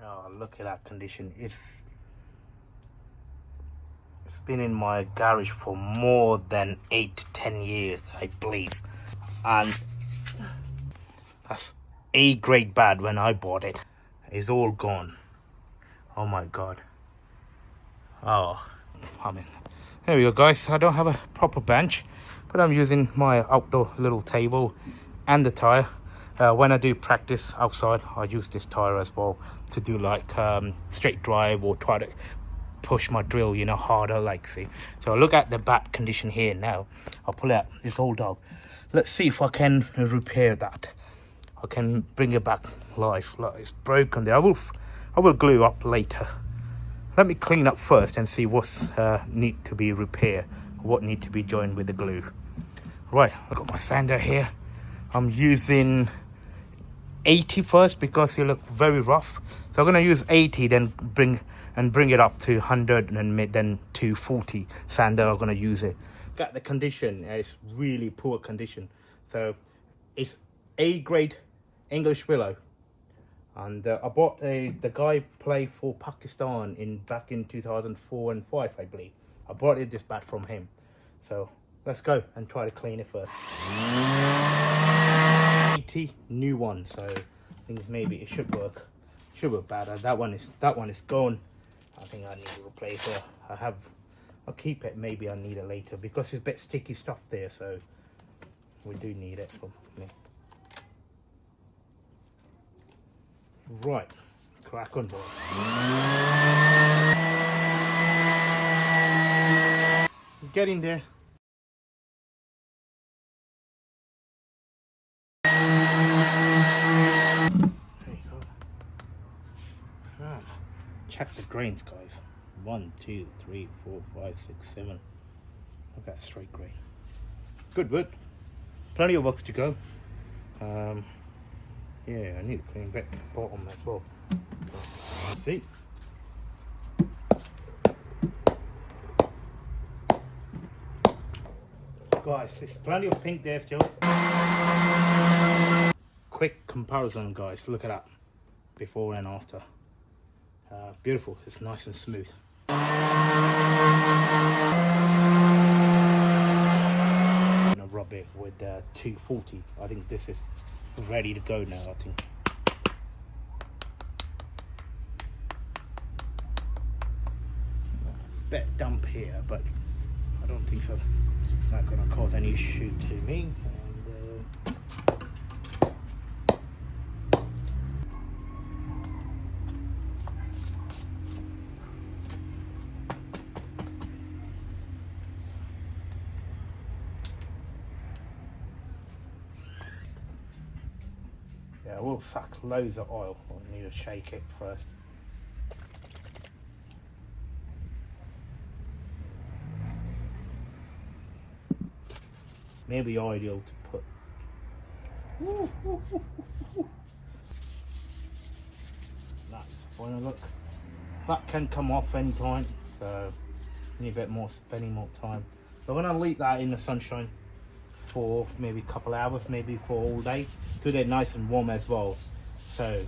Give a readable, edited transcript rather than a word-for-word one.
Oh, look at that condition. It's been in my garage for more than 8 to 10 years, I believe. And that's A grade bad when I bought it. It's all gone. Oh my god. Oh, I mean, there we go, guys. I don't have a proper bench, but I'm using my outdoor little table and the tire. When I do practice outside, I use this tire as well to do like straight drive or try to push my drill, you know, harder, like, see. So look at the bad condition here now. I'll pull out this old dog. Let's see if I can repair that. I can bring it back live. Look, it's broken there. I will glue up later. Let me clean up first and see what's need to be repaired, what need to be joined with the glue. Right, I've got my sander here. I'm using 80 first because you look very rough. So I'm gonna use 80, then bring it up to 100, and then 240 sander. I'm gonna use it. Look at the condition. It's really poor condition. So it's A grade English willow. And I bought the guy played for Pakistan back in 2004 and 5, I believe. I bought this bat from him. So let's go and try to clean it first. 80 new one, so I think maybe it should work. Should work better. That one is gone. I think I need to replace it. I'll keep it. Maybe I need it later because it's a bit sticky stuff there. So we do need it for me. Right, crack on, boy. Get in there. There you go. Check the grains, guys. 1, 2, 3, 4, 5, 6, 7. Look at that straight grain. Good wood. Plenty of work to go. Yeah, I need to clean back the bottom as well. See? Guys, there's plenty of pink there still. Quick comparison, guys. Look at that. Before and after. Beautiful. It's nice and smooth. I'm gonna rub it with 240. I think this is ready to go now, I think. Bit damp here, but I don't think so. It's not gonna cause any issue to me. And yeah, we'll suck loads of oil. We'll need to shake it first. Maybe ideal to put. That's final look. That can come off anytime, so need a bit more, spending more time. So I'm gonna leave that in the sunshine for maybe a couple hours, maybe for all day. Keep it nice and warm as well. So